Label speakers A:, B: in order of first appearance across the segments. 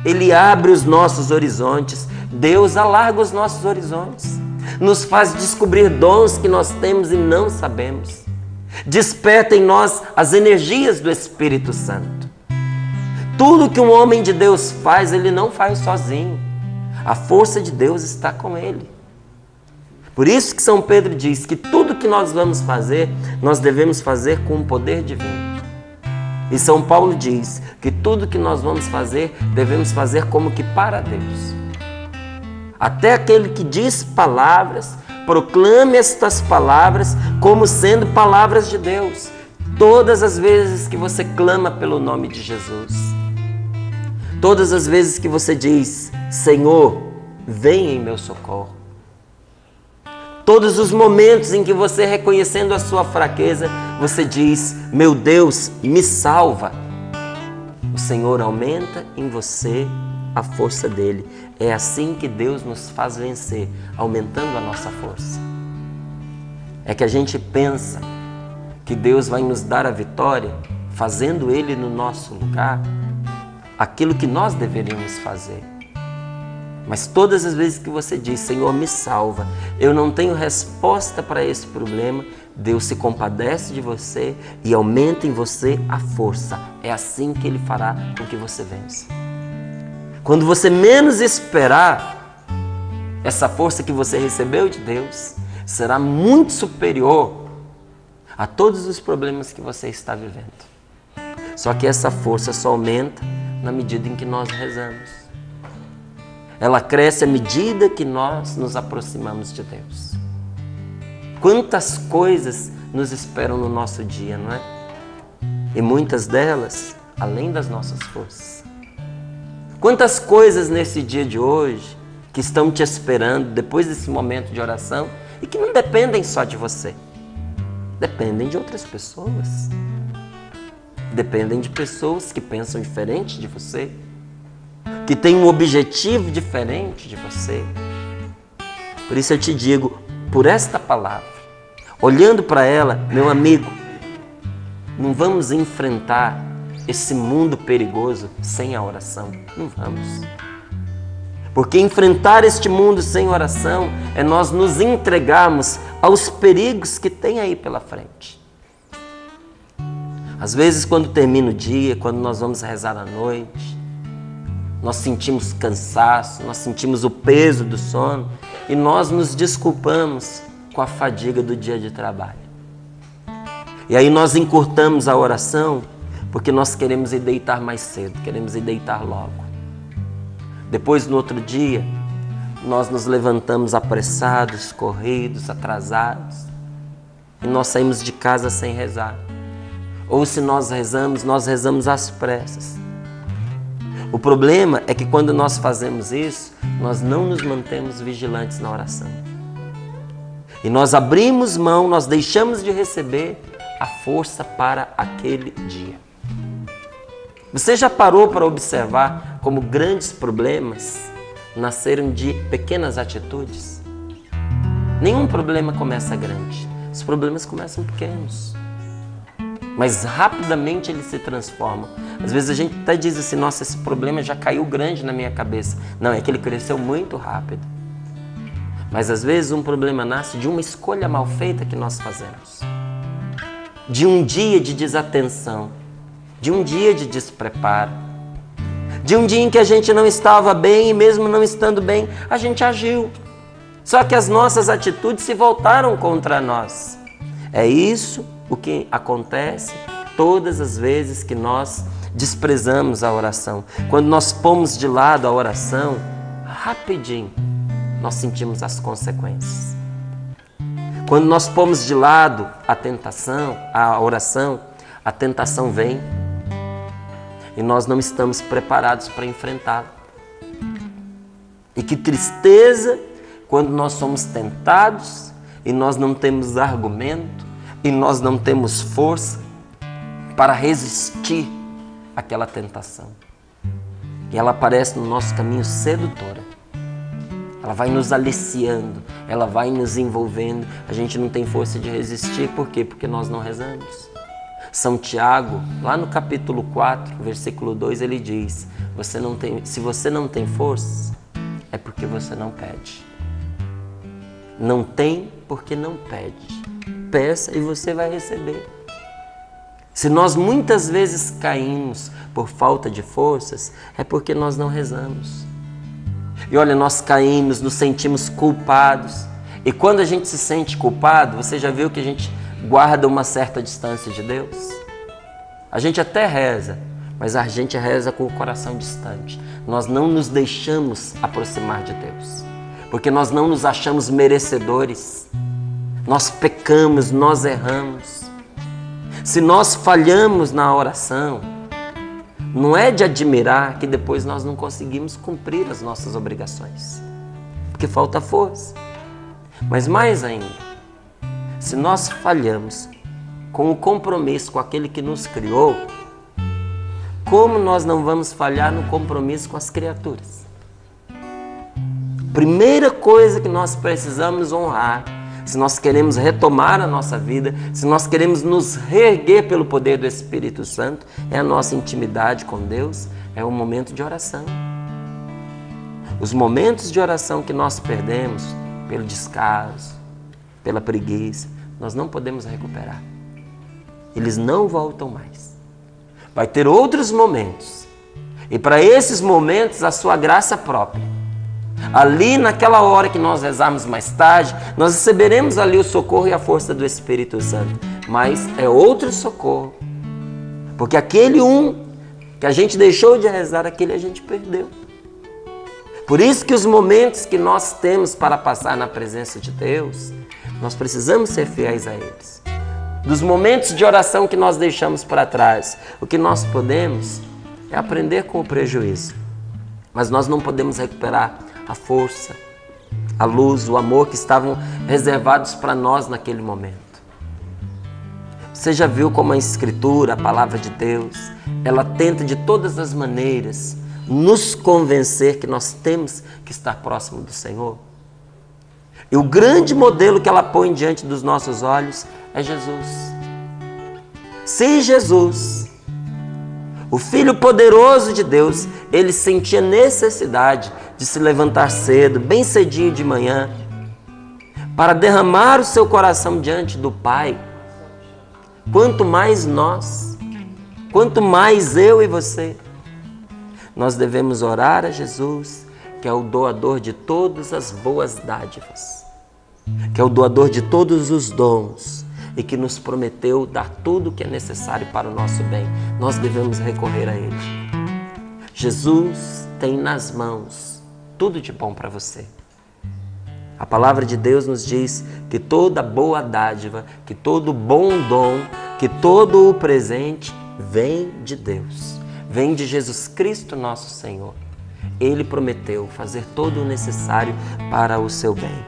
A: Ele abre os nossos horizontes. Deus alarga os nossos horizontes. Nos faz descobrir dons que nós temos e não sabemos. Desperta em nós as energias do Espírito Santo. Tudo que um homem de Deus faz, ele não faz sozinho. A força de Deus está com ele. Por isso que São Pedro diz que tudo que nós vamos fazer, nós devemos fazer com o poder divino. E São Paulo diz que tudo que nós vamos fazer, devemos fazer como que para Deus. Até aquele que diz palavras, proclame estas palavras como sendo palavras de Deus. Todas as vezes que você clama pelo nome de Jesus. Todas as vezes que você diz, Senhor, vem em meu socorro. Todos os momentos em que você, reconhecendo a sua fraqueza, você diz, meu Deus, me salva. O Senhor aumenta em você a força dele. É assim que Deus nos faz vencer, aumentando a nossa força. É que a gente pensa que Deus vai nos dar a vitória, fazendo ele no nosso lugar, aquilo que nós deveríamos fazer. Mas todas as vezes que você diz, Senhor, me salva, eu não tenho resposta para esse problema, Deus se compadece de você e aumenta em você a força. É assim que Ele fará com que você vença. Quando você menos esperar, essa força que você recebeu de Deus será muito superior a todos os problemas que você está vivendo. Só que essa força só aumenta na medida em que nós rezamos. Ela cresce à medida que nós nos aproximamos de Deus. Quantas coisas nos esperam no nosso dia, não é? E muitas delas, além das nossas forças. Quantas coisas nesse dia de hoje que estão te esperando depois desse momento de oração e que não dependem só de você. Dependem de outras pessoas. Dependem de pessoas que pensam diferente de você, que tem um objetivo diferente de você. Por isso eu te digo, por esta palavra, olhando para ela, meu amigo, não vamos enfrentar esse mundo perigoso sem a oração. Não vamos. Porque enfrentar este mundo sem oração é nós nos entregarmos aos perigos que tem aí pela frente. Às vezes, quando termina o dia, quando nós vamos rezar à noite, nós sentimos cansaço, nós sentimos o peso do sono e nós nos desculpamos com a fadiga do dia de trabalho. E aí nós encurtamos a oração porque nós queremos ir deitar mais cedo, queremos ir deitar logo. Depois, no outro dia, nós nos levantamos apressados, corridos, atrasados e nós saímos de casa sem rezar. Ou se nós rezamos às pressas. O problema é que quando nós fazemos isso, nós não nos mantemos vigilantes na oração. E nós abrimos mão, nós deixamos de receber a força para aquele dia. Você já parou para observar como grandes problemas nasceram de pequenas atitudes? Nenhum problema começa grande, os problemas começam pequenos. Mas rapidamente eles se transformam. Às vezes a gente até diz assim, nossa, esse problema já caiu grande na minha cabeça. Não, é que ele cresceu muito rápido. Mas às vezes um problema nasce de uma escolha mal feita que nós fazemos. De um dia de desatenção. De um dia de despreparo. De um dia em que a gente não estava bem e mesmo não estando bem, a gente agiu. Só que as nossas atitudes se voltaram contra nós. É isso o que acontece todas as vezes que nós desprezamos a oração. Quando nós pomos de lado a oração, rapidinho nós sentimos as consequências. Quando nós pomos de lado a oração, a tentação vem e nós não estamos preparados para enfrentá-la. E que tristeza quando nós somos tentados e nós não temos argumento e nós não temos força para resistir àquela tentação. E ela aparece no nosso caminho sedutora. Ela vai nos aliciando, ela vai nos envolvendo. A gente não tem força de resistir. Por quê? Porque nós não rezamos. São Tiago, lá no capítulo 4, versículo 2, ele diz: se você não tem força, é porque você não pede. Não tem porque não pede. Peça e você vai receber. Se nós muitas vezes caímos por falta de forças, é porque nós não rezamos. E olha, nós caímos, nos sentimos culpados. E quando a gente se sente culpado, você já viu que a gente guarda uma certa distância de Deus? A gente até reza, mas a gente reza com o coração distante. Nós não nos deixamos aproximar de Deus, porque nós não nos achamos merecedores. Nós pecamos, nós erramos. Se nós falhamos na oração, não é de admirar que depois nós não conseguimos cumprir as nossas obrigações, porque falta força. Mas mais ainda, se nós falhamos com o compromisso com aquele que nos criou, como nós não vamos falhar no compromisso com as criaturas? Primeira coisa que nós precisamos honrar, se nós queremos retomar a nossa vida, se nós queremos nos reerguer pelo poder do Espírito Santo, é a nossa intimidade com Deus, é o momento de oração. Os momentos de oração que nós perdemos pelo descaso, pela preguiça, nós não podemos recuperar. Eles não voltam mais. Vai ter outros momentos. E para esses momentos, a sua graça própria. Ali naquela hora que nós rezarmos mais tarde, nós receberemos ali o socorro e a força do Espírito Santo. Mas é outro socorro. Porque aquele que a gente deixou de rezar, aquele a gente perdeu. Por isso que os momentos que nós temos para passar na presença de Deus, nós precisamos ser fiéis a eles. Dos momentos de oração que nós deixamos para trás, o que nós podemos é aprender com o prejuízo. Mas nós não podemos recuperar a força, a luz, o amor que estavam reservados para nós naquele momento. Você já viu como a Escritura, a Palavra de Deus, ela tenta de todas as maneiras nos convencer que nós temos que estar próximo do Senhor? E o grande modelo que ela põe diante dos nossos olhos é Jesus. Se Jesus, o Filho poderoso de Deus, ele sentia necessidade de se levantar cedo, bem cedinho de manhã, para derramar o seu coração diante do Pai, quanto mais nós, quanto mais eu e você, nós devemos orar a Jesus, que é o doador de todas as boas dádivas, que é o doador de todos os dons e que nos prometeu dar tudo o que é necessário para o nosso bem. Nós devemos recorrer a Ele. Jesus tem nas mãos tudo de bom para você. A palavra de Deus nos diz que toda boa dádiva, que todo bom dom, que todo o presente vem de Deus, vem de Jesus Cristo nosso Senhor. Ele prometeu fazer todo o necessário para o seu bem.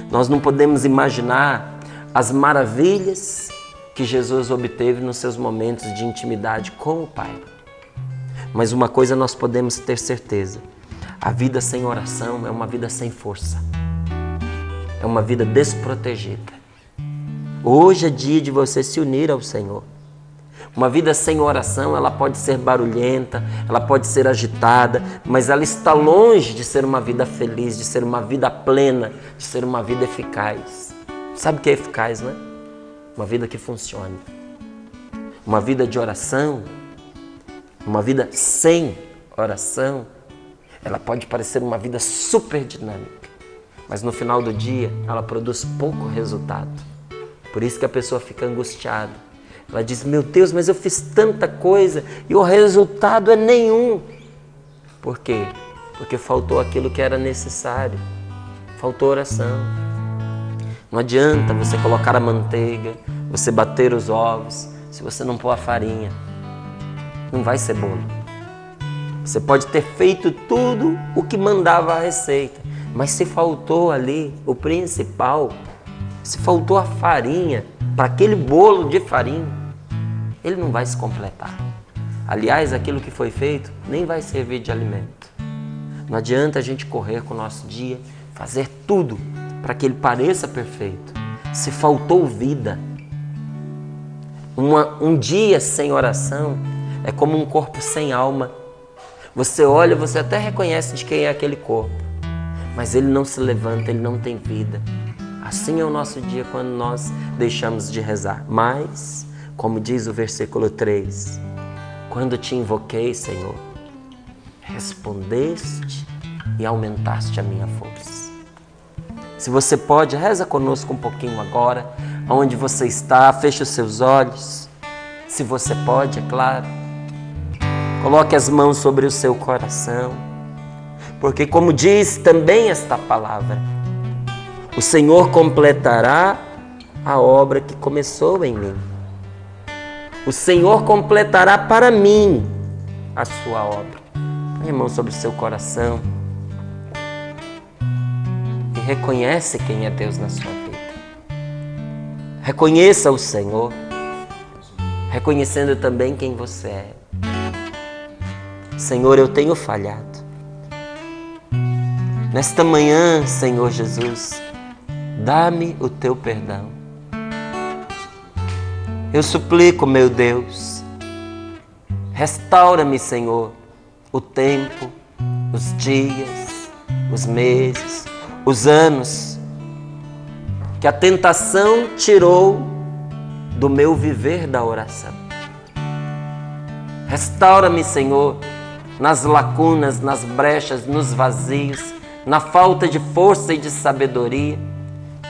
A: Nós não podemos imaginar as maravilhas que Jesus obteve nos seus momentos de intimidade com o Pai. Mas uma coisa nós podemos ter certeza: a vida sem oração é uma vida sem força. É uma vida desprotegida. Hoje é dia de você se unir ao Senhor. Uma vida sem oração, ela pode ser barulhenta, ela pode ser agitada, mas ela está longe de ser uma vida feliz, de ser uma vida plena, de ser uma vida eficaz. Sabe o que é eficaz, né? Uma vida que funcione. Uma vida de oração, uma vida sem oração, ela pode parecer uma vida super dinâmica, mas no final do dia ela produz pouco resultado. Por isso que a pessoa fica angustiada. Ela diz: meu Deus, mas eu fiz tanta coisa e o resultado é nenhum. Por quê? Porque faltou aquilo que era necessário. Faltou oração. Não adianta você colocar a manteiga, você bater os ovos, se você não pôr a farinha. Não vai ser bolo. Você pode ter feito tudo o que mandava a receita, mas se faltou ali o principal, se faltou a farinha para aquele bolo de farinha, ele não vai se completar. Aliás, aquilo que foi feito nem vai servir de alimento. Não adianta a gente correr com o nosso dia, fazer tudo para que ele pareça perfeito. Se faltou vida, um dia sem oração é como um corpo sem alma. Você olha, você até reconhece de quem é aquele corpo, mas ele não se levanta, ele não tem vida. Assim é o nosso dia quando nós deixamos de rezar. Mas, como diz o versículo 3, quando te invoquei, Senhor, respondeste e aumentaste a minha força. Se você pode, reza conosco um pouquinho agora, onde você está, feche os seus olhos. Se você pode, é claro. Coloque as mãos sobre o seu coração, porque como diz também esta palavra, o Senhor completará a obra que começou em mim. O Senhor completará para mim a sua obra. Põe a mão sobre o seu coração e reconhece quem é Deus na sua vida. Reconheça o Senhor, reconhecendo também quem você é. Senhor, eu tenho falhado. Nesta manhã, Senhor Jesus, dá-me o teu perdão. Eu suplico, meu Deus, restaura-me, Senhor, o tempo, os dias, os meses, os anos, que a tentação tirou do meu viver da oração. Restaura-me, Senhor, nas lacunas, nas brechas, nos vazios, na falta de força e de sabedoria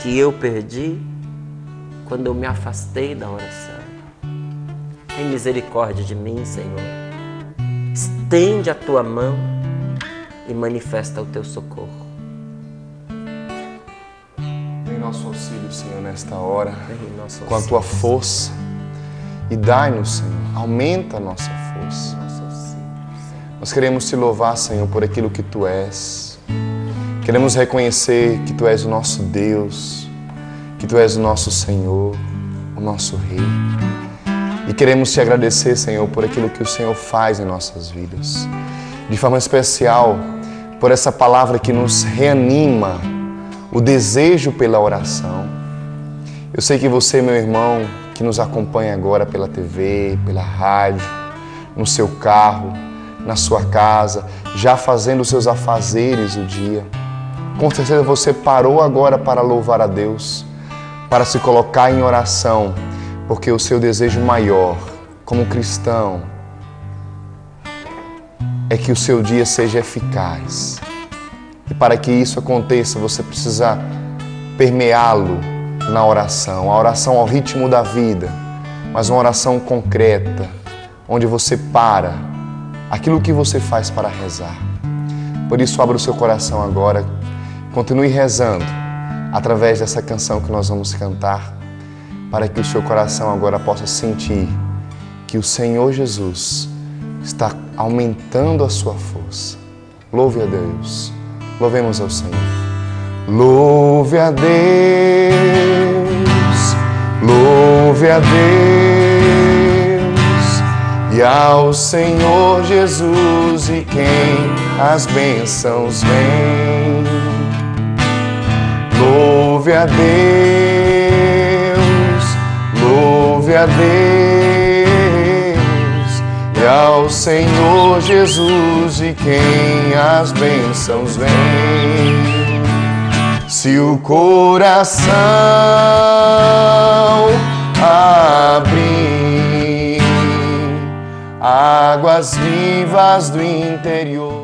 A: que eu perdi quando eu me afastei da oração. Tem misericórdia de mim, Senhor. Estende a tua mão e manifesta o teu socorro.
B: Vem nosso auxílio, Senhor, nesta hora, com a tua força, e dai-nos, Senhor, aumenta a nossa força. Nós queremos te louvar, Senhor, por aquilo que tu és. Queremos reconhecer que tu és o nosso Deus, que tu és o nosso Senhor, o nosso Rei. E queremos te agradecer, Senhor, por aquilo que o Senhor faz em nossas vidas. De forma especial, por essa palavra que nos reanima o desejo pela oração. Eu sei que você, meu irmão, que nos acompanha agora pela TV, pela rádio, no seu carro, na sua casa, já fazendo os seus afazeres o dia. Com certeza você parou agora para louvar a Deus, para se colocar em oração, porque o seu desejo maior, como cristão, é que o seu dia seja eficaz. E para que isso aconteça, você precisa permeá-lo na oração. A oração ao ritmo da vida, mas uma oração concreta, onde você para aquilo que você faz para rezar. Por isso, abra o seu coração agora, continue rezando através dessa canção que nós vamos cantar, para que o seu coração agora possa sentir que o Senhor Jesus está aumentando a sua força. Louve a Deus, louvemos ao Senhor. Louve a Deus, louve a Deus. E ao Senhor Jesus, e quem as bênçãos vem. Louve a Deus, louve a Deus. E ao Senhor Jesus, e quem as bênçãos vem. Se o coração abrir, águas vivas do interior